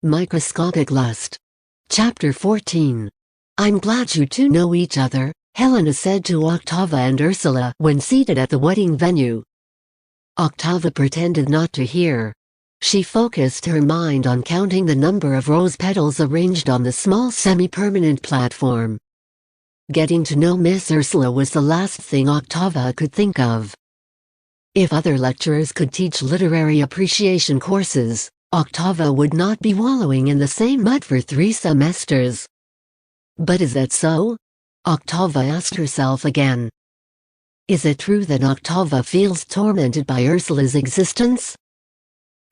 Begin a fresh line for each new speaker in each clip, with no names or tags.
Microscopic Lust. Chapter 14. I'm glad you two know each other, Helena said to Octava and Ursula when seated at the wedding venue. Octava pretended not to hear. She focused her mind on counting the number of rose petals arranged on the small semi-permanent platform. Getting to know Miss Ursula was the last thing Octava could think of. If other lecturers could teach literary appreciation courses, Octava would not be wallowing in the same mud for 3 semesters. But is that so? Octava asked herself again. Is it true that Octava feels tormented by Ursula's existence?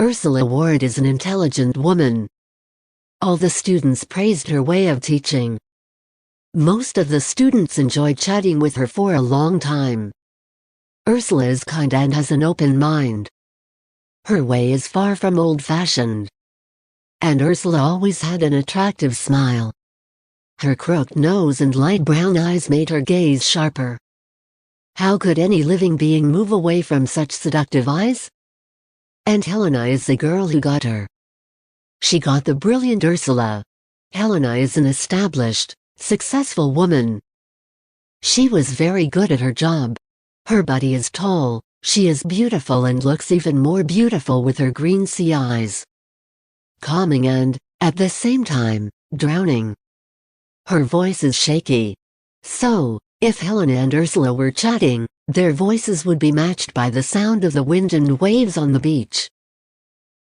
Ursula Ward is an intelligent woman. All the students praised her way of teaching. Most of the students enjoyed chatting with her for a long time. Ursula is kind and has an open mind. Her way is far from old-fashioned. And Ursula always had an attractive smile. Her crooked nose and light brown eyes made her gaze sharper. How could any living being move away from such seductive eyes? And Helena is the girl who got her. She got the brilliant Ursula. Helena is an established, successful woman. She was very good at her job. Her body is tall, she is beautiful and looks even more beautiful with her green sea eyes. Calming and, at the same time, drowning. Her voice is shaky. So, if Helena and Ursula were chatting, their voices would be matched by the sound of the wind and waves on the beach.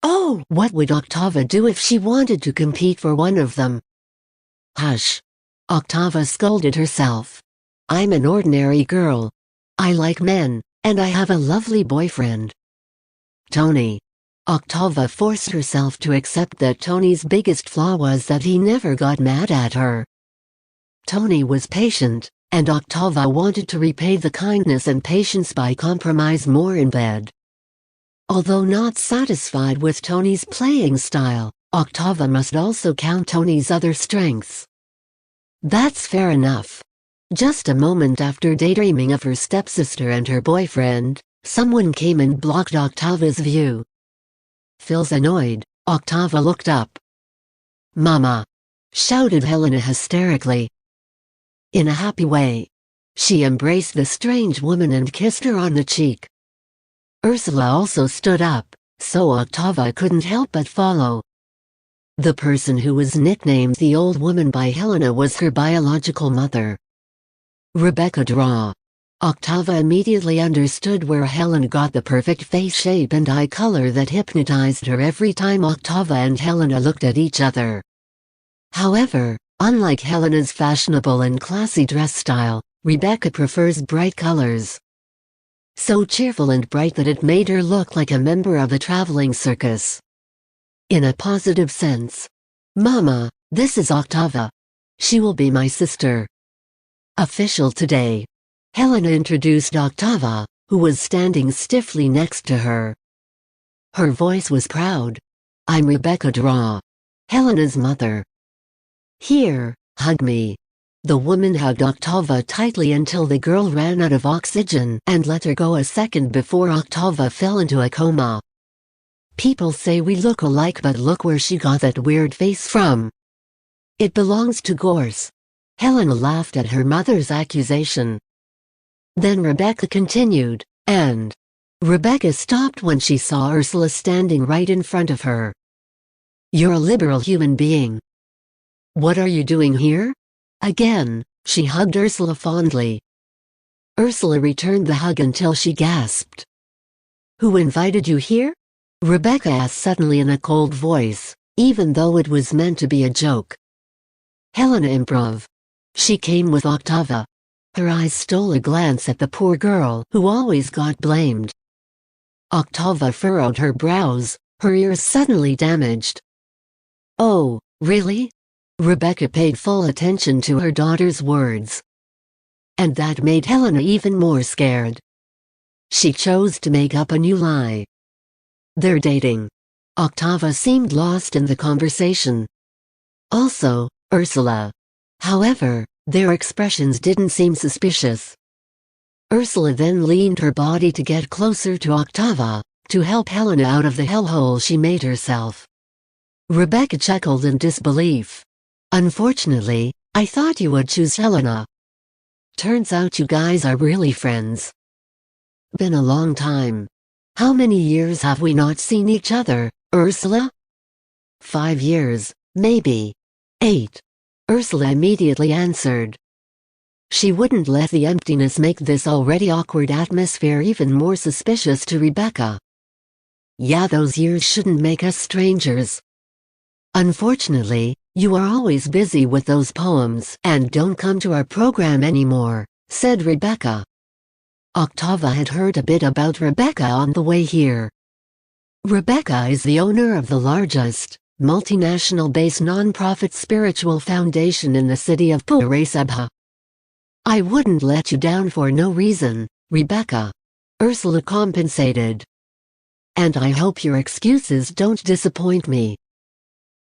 Oh, what would Octava do if she wanted to compete for one of them? Hush! Octava scolded herself. I'm an ordinary girl. I like men, and I have a lovely boyfriend. Tony. Octava forced herself to accept that Tony's biggest flaw was that he never got mad at her. Tony was patient, and Octava wanted to repay the kindness and patience by compromise more in bed. Although not satisfied with Tony's playing style, Octava must also count Tony's other strengths. That's fair enough. Just a moment after daydreaming of her stepsister and her boyfriend, someone came and blocked Octava's view. Feels annoyed, Octava looked up. "Mama!" shouted Helena hysterically. In a happy way. She embraced the strange woman and kissed her on the cheek. Ursula also stood up, so Octava couldn't help but follow. The person who was nicknamed the Old Woman by Helena was her biological mother. Rebecca Draw. Octava immediately understood where Helena got the perfect face shape and eye color that hypnotized her every time Octava and Helena looked at each other. However, unlike Helena's fashionable and classy dress style, Rebecca prefers bright colors. So cheerful and bright that it made her look like a member of a traveling circus. In a positive sense. Mama, this is Octava. She will be my sister. Official today. Helena introduced Octava, who was standing stiffly next to her. Her voice was proud. I'm Rebecca Draw. Helena's mother. Here, hug me. The woman hugged Octava tightly until the girl ran out of oxygen and let her go a second before Octava fell into a coma. People say we look alike, but look where she got that weird face from. It belongs to Gorse. Helena laughed at her mother's accusation. Then Rebecca continued, and Rebecca stopped when she saw Ursula standing right in front of her. You're a liberal human being. What are you doing here? Again, she hugged Ursula fondly. Ursula returned the hug until she gasped. Who invited you here? Rebecca asked suddenly in a cold voice, even though it was meant to be a joke. Helena improv. She came with Octava. Her eyes stole a glance at the poor girl who always got blamed. Octava furrowed her brows, her ears suddenly damaged. Oh, really? Rebecca paid full attention to her daughter's words. And that made Helena even more scared. She chose to make up a new lie. They're dating. Octava seemed lost in the conversation. Also, Ursula. However, their expressions didn't seem suspicious. Ursula then leaned her body to get closer to Octava, to help Helena out of the hellhole she made herself. Rebecca chuckled in disbelief. Unfortunately, I thought you would choose Helena. Turns out you guys are really friends. Been a long time. How many years have we not seen each other, Ursula? 5 years, maybe. 8. Ursula immediately answered. She wouldn't let the emptiness make this already awkward atmosphere even more suspicious to Rebecca. Yeah, those years shouldn't make us strangers. Unfortunately, you are always busy with those poems and don't come to our program anymore, said Rebecca. Octava had heard a bit about Rebecca on the way here. Rebecca is the owner of the largest, multinational-based non-profit spiritual foundation in the city of Purasabha. I wouldn't let you down for no reason, Rebecca. Ursula compensated. And I hope your excuses don't disappoint me.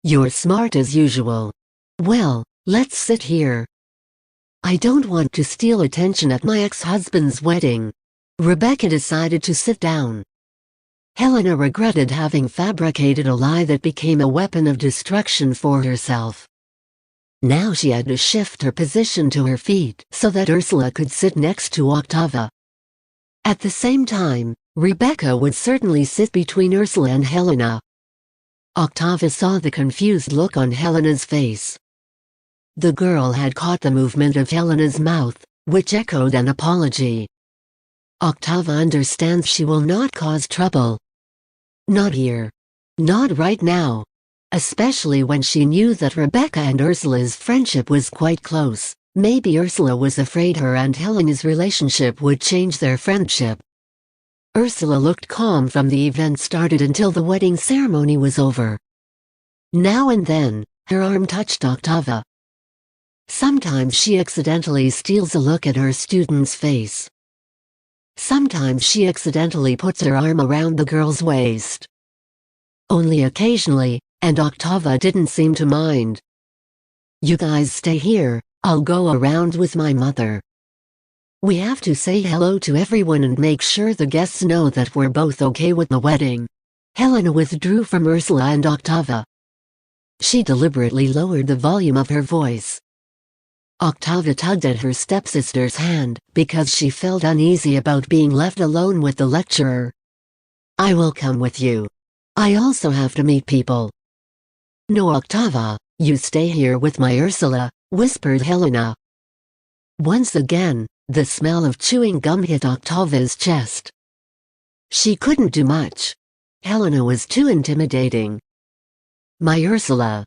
You're smart as usual. Well, let's sit here. I don't want to steal attention at my ex-husband's wedding. Rebecca decided to sit down. Helena regretted having fabricated a lie that became a weapon of destruction for herself. Now she had to shift her position to her feet so that Ursula could sit next to Octava. At the same time, Rebecca would certainly sit between Ursula and Helena. Octava saw the confused look on Helena's face. The girl had caught the movement of Helena's mouth, which echoed an apology. Octava understands she will not cause trouble. Not here. Not right now. Especially when she knew that Rebecca and Ursula's friendship was quite close. Maybe Ursula was afraid her and Helena's relationship would change their friendship. Ursula looked calm from the event started until the wedding ceremony was over. Now and then, her arm touched Octava. Sometimes she accidentally steals a look at her student's face. Sometimes she accidentally puts her arm around the girl's waist. Only occasionally, and Octava didn't seem to mind. You guys stay here, I'll go around with my mother. We have to say hello to everyone and make sure the guests know that we're both okay with the wedding. Helena withdrew from Ursula and Octava. She deliberately lowered the volume of her voice. Octava tugged at her stepsister's hand because she felt uneasy about being left alone with the lecturer. I will come with you. I also have to meet people. No, Octava, you stay here with my Ursula, whispered Helena. Once again, the smell of chewing gum hit Octava's chest. She couldn't do much. Helena was too intimidating. My Ursula.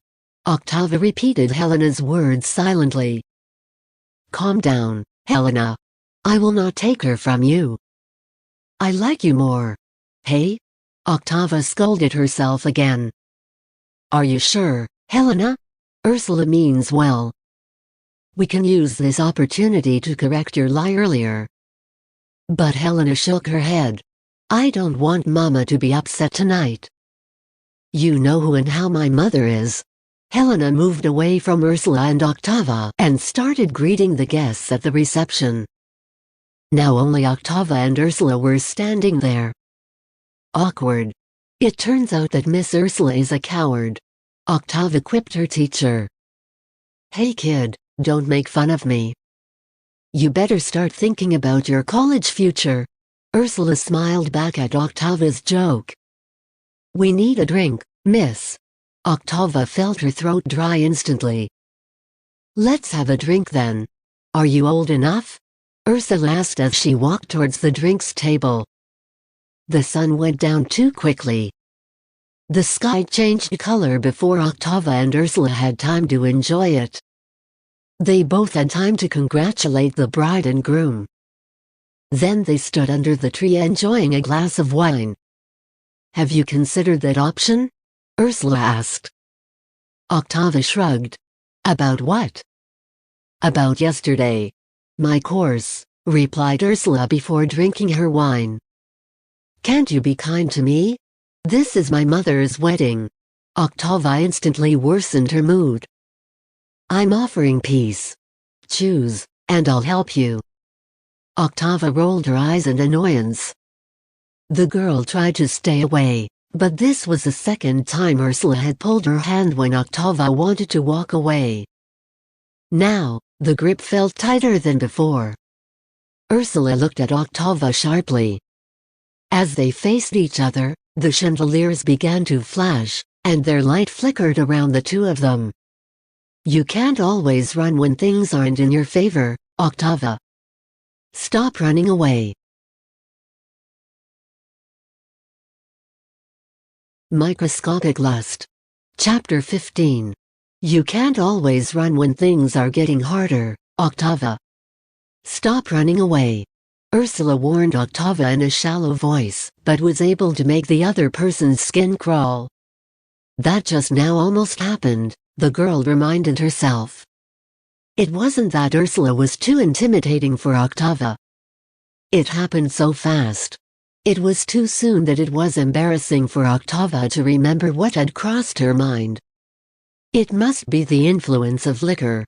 Octava repeated Helena's words silently. Calm down, Helena. I will not take her from you. I like you more. Hey? Octava scolded herself again. Are you sure, Helena? Ursula means well. We can use this opportunity to correct your lie earlier. But Helena shook her head. I don't want Mama to be upset tonight. You know who and how my mother is. Helena moved away from Ursula and Octava and started greeting the guests at the reception. Now only Octava and Ursula were standing there. Awkward. It turns out that Miss Ursula is a coward. Octava quipped her teacher. Hey kid, don't make fun of me. You better start thinking about your college future. Ursula smiled back at Octava's joke. We need a drink, miss. Octava felt her throat dry instantly. Let's have a drink then. Are you old enough? Ursula asked as she walked towards the drinks table. The sun went down too quickly. The sky changed color before Octava and Ursula had time to enjoy it. They both had time to congratulate the bride and groom. Then they stood under the tree enjoying a glass of wine. Have you considered that option? Ursula asked. Octava shrugged. About what? About yesterday. My course, replied Ursula before drinking her wine. Can't you be kind to me? This is my mother's wedding. Octava instantly worsened her mood. I'm offering peace. Choose, and I'll help you. Octava rolled her eyes in annoyance. The girl tried to stay away, But this was the second time Ursula had pulled her hand when Octava wanted to walk away. Now, the grip felt tighter than before. Ursula looked at Octava sharply. As they faced each other, the chandeliers began to flash, and their light flickered around the two of them. You can't always run when things aren't in your favor, Octava. Stop running away. Microscopic Lust. Chapter 15. You can't always run when things are getting harder, Octava. Stop running away. Ursula warned Octava in a shallow voice, but was able to make the other person's skin crawl. That just now almost happened, the girl reminded herself. It wasn't that Ursula was too intimidating for Octava. It happened so fast. It was too soon that it was embarrassing for Octava to remember what had crossed her mind. It must be the influence of liquor.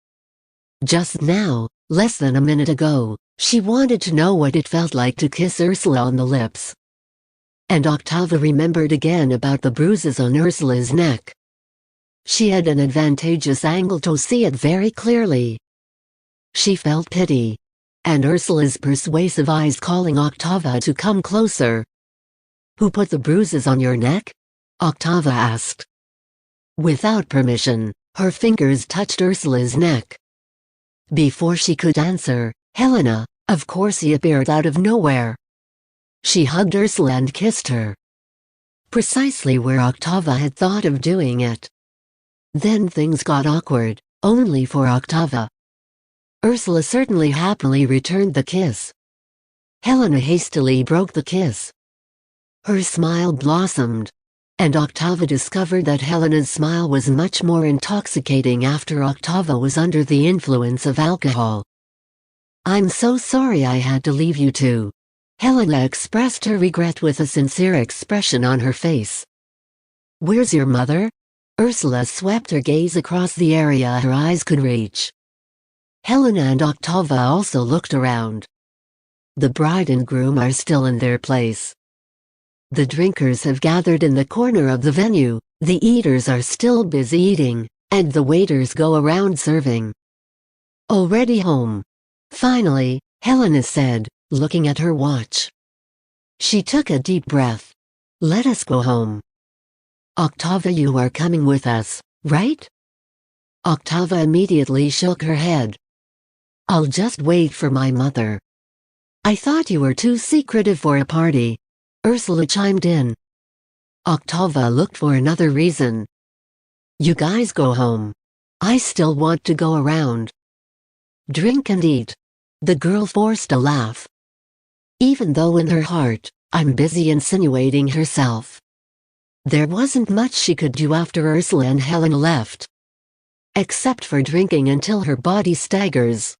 Just now, less than a minute ago, she wanted to know what it felt like to kiss Ursula on the lips. And Octava remembered again about the bruises on Ursula's neck. She had an advantageous angle to see it very clearly. She felt pity. And Ursula's persuasive eyes calling Octava to come closer. Who put the bruises on your neck? Octava asked. Without permission, her fingers touched Ursula's neck. Before she could answer, Helena, of course, he appeared out of nowhere. She hugged Ursula and kissed her. Precisely where Octava had thought of doing it. Then things got awkward, only for Octava. Ursula certainly happily returned the kiss. Helena hastily broke the kiss. Her smile blossomed, and Octava discovered that Helena's smile was much more intoxicating after Octava was under the influence of alcohol. I'm so sorry I had to leave you two. Helena expressed her regret with a sincere expression on her face. Where's your mother? Ursula swept her gaze across the area her eyes could reach. Helena and Octava also looked around. The bride and groom are still in their place. The drinkers have gathered in the corner of the venue, the eaters are still busy eating, and the waiters go around serving. Already home. Finally, Helena said, looking at her watch. She took a deep breath. Let us go home. Octava, you are coming with us, right? Octava immediately shook her head. I'll just wait for my mother. I thought you were too secretive for a party. Ursula chimed in. Octava looked for another reason. You guys go home. I still want to go around. Drink and eat. The girl forced a laugh. Even though in her heart, I'm busy insinuating herself. There wasn't much she could do after Ursula and Helena left. Except for drinking until her body staggers.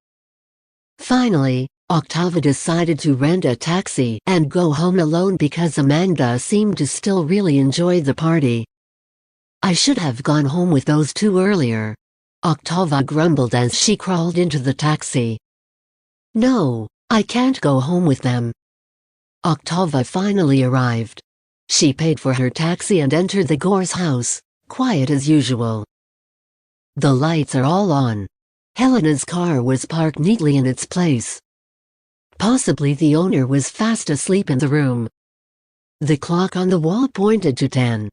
Finally, Octava decided to rent a taxi and go home alone because Amanda seemed to still really enjoy the party. I should have gone home with those two earlier. Octava grumbled as she crawled into the taxi. No, I can't go home with them. Octava finally arrived. She paid for her taxi and entered the Gore's house, quiet as usual. The lights are all on. Helena's car was parked neatly in its place. Possibly the owner was fast asleep in the room. The clock on the wall pointed to 10.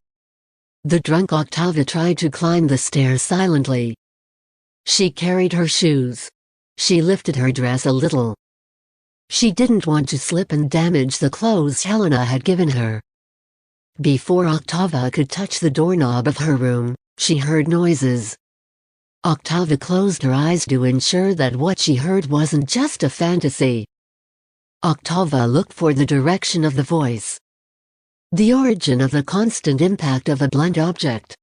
The drunk Octava tried to climb the stairs silently. She carried her shoes. She lifted her dress a little. She didn't want to slip and damage the clothes Helena had given her. Before Octava could touch the doorknob of her room, she heard noises. Octava closed her eyes to ensure that what she heard wasn't just a fantasy. Octava looked for the direction of the voice. The origin of the constant impact of a blunt object.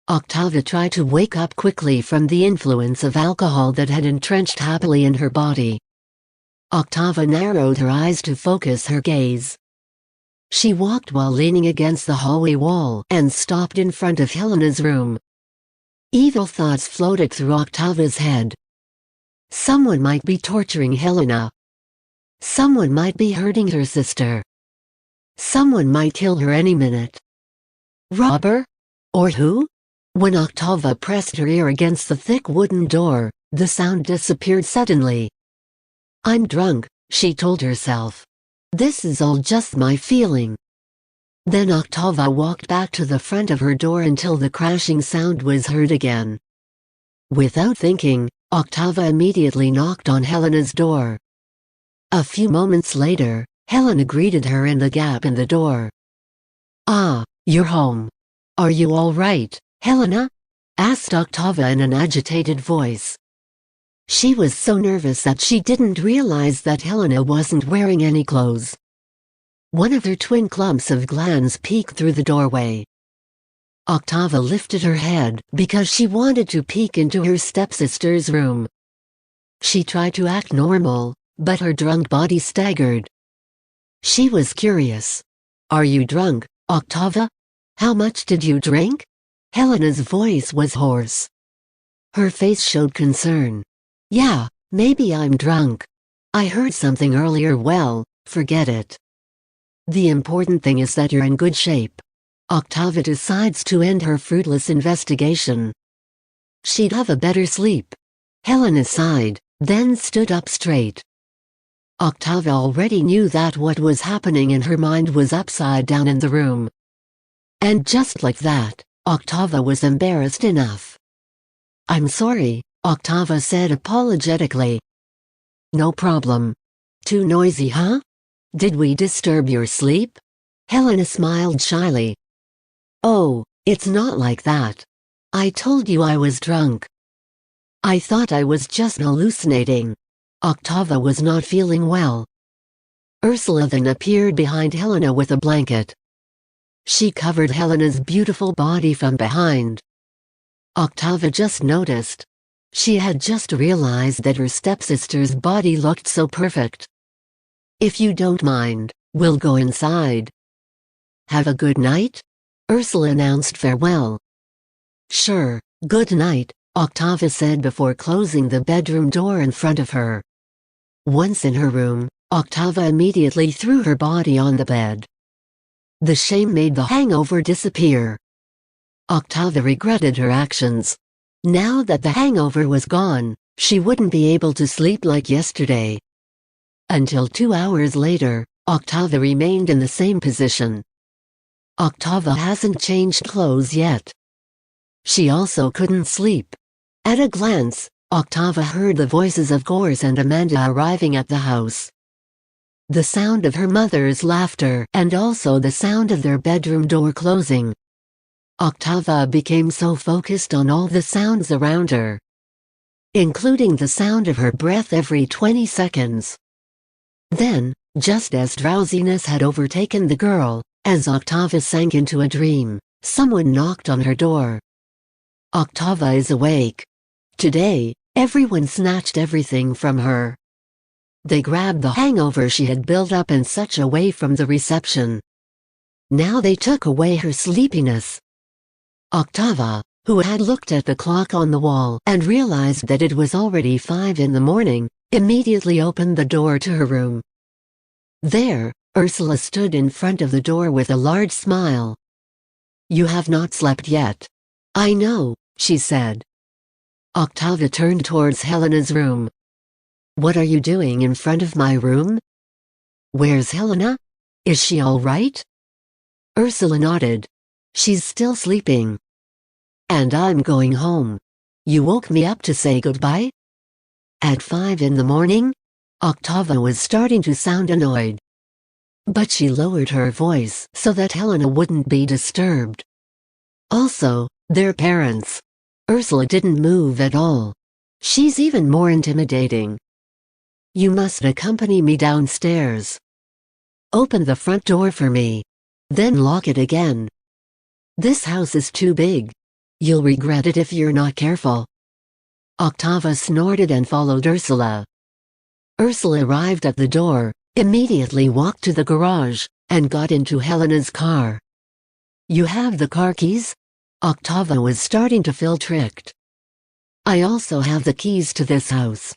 Octava tried to wake up quickly from the influence of alcohol that had entrenched happily in her body. Octava narrowed her eyes to focus her gaze. She walked while leaning against the hallway wall and stopped in front of Helena's room. Evil thoughts floated through Octava's head. Someone might be torturing Helena. Someone might be hurting her sister. Someone might kill her any minute. Robber? Or who? When Octava pressed her ear against the thick wooden door, the sound disappeared suddenly. I'm drunk, she told herself. This is all just my feeling. Then Octava walked back to the front of her door until the crashing sound was heard again. Without thinking, Octava immediately knocked on Helena's door. A few moments later, Helena greeted her in the gap in the door. "Ah, you're home. Are you all right, Helena?" asked Octava in an agitated voice. She was so nervous that she didn't realize that Helena wasn't wearing any clothes. One of her twin clumps of glands peeked through the doorway. Octava lifted her head because she wanted to peek into her stepsister's room. She tried to act normal, but her drunk body staggered. She was curious. "Are you drunk, Octava? How much did you drink?" Helena's voice was hoarse. Her face showed concern. "Yeah, maybe I'm drunk. I heard something earlier. Well, forget it. The important thing is that you're in good shape." Octava decides to end her fruitless investigation. She'd have a better sleep. Helena sighed, then stood up straight. Octava already knew that what was happening in her mind was upside down in the room. And just like that, Octava was embarrassed enough. "I'm sorry," Octava said apologetically. "No problem. Too noisy, huh? Did we disturb your sleep?" Helena smiled shyly. "Oh, it's not like that. I told you I was drunk. I thought I was just hallucinating." Octava was not feeling well. Ursula then appeared behind Helena with a blanket. She covered Helena's beautiful body from behind. Octava just noticed. She had just realized that her stepsister's body looked so perfect. "If you don't mind, we'll go inside." "Have a good night?" Ursula announced farewell. "Sure, good night," Octava said before closing the bedroom door in front of her. Once in her room, Octava immediately threw her body on the bed. The shame made the hangover disappear. Octava regretted her actions. Now that the hangover was gone, she wouldn't be able to sleep like yesterday. Until 2 hours later, Octava remained in the same position. Octava hasn't changed clothes yet. She also couldn't sleep. At a glance, Octava heard the voices of Gors and Amanda arriving at the house. The sound of her mother's laughter and also the sound of their bedroom door closing. Octava became so focused on all the sounds around her, including the sound of her breath every 20 seconds. Then, just as drowsiness had overtaken the girl, as Octava sank into a dream, someone knocked on her door. Octava is awake. Today, everyone snatched everything from her. They grabbed the hangover she had built up in such a way from the reception. Now they took away her sleepiness. Octava, who had looked at the clock on the wall and realized that it was already 5 in the morning, immediately opened the door to her room. There, Ursula stood in front of the door with a large smile. "You have not slept yet." "I know," she said. Octava turned towards Helena's room. "What are you doing in front of my room? Where's Helena? Is she all right?" Ursula nodded. "She's still sleeping. And I'm going home. You woke me up to say goodbye?" At 5 in the morning? Octava was starting to sound annoyed. But she lowered her voice so that Helena wouldn't be disturbed. Also, they're parents. Ursula didn't move at all. She's even more intimidating. "You must accompany me downstairs. Open the front door for me. Then lock it again. This house is too big. You'll regret it if you're not careful." Octava snorted and followed Ursula. Ursula arrived at the door, immediately walked to the garage, and got into Helena's car. "You have the car keys?" Octava was starting to feel tricked. "I also have the keys to this house."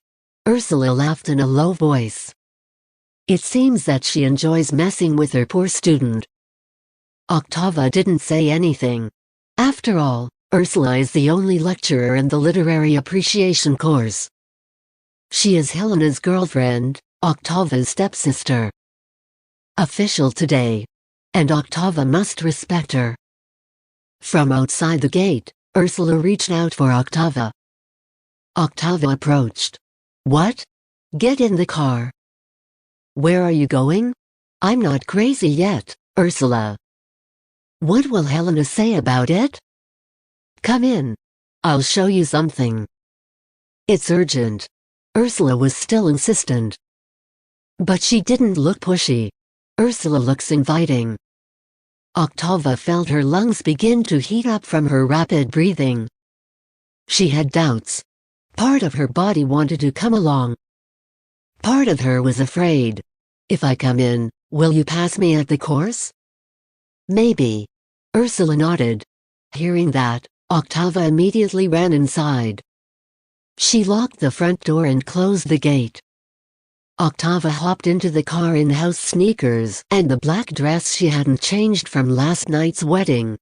Ursula laughed in a low voice. It seems that she enjoys messing with her poor student. Octava didn't say anything. After all, Ursula is the only lecturer in the literary appreciation course. She is Helena's girlfriend, Octava's stepsister. Official today. And Octava must respect her. From outside the gate, Ursula reached out for Octava. Octava approached. What? Get in the car. Where are you going? I'm not crazy yet, Ursula. What will Helena say about it? Come in. I'll show you something. It's urgent. Ursula was still insistent. But she didn't look pushy. Ursula looks inviting. Octava felt her lungs begin to heat up from her rapid breathing. She had doubts. Part of her body wanted to come along. Part of her was afraid. If I come in, will you pass me at the course? Maybe. Ursula nodded. Hearing that, Octava immediately ran inside. She locked the front door and closed the gate. Octava hopped into the car in house sneakers and the black dress she hadn't changed from last night's wedding.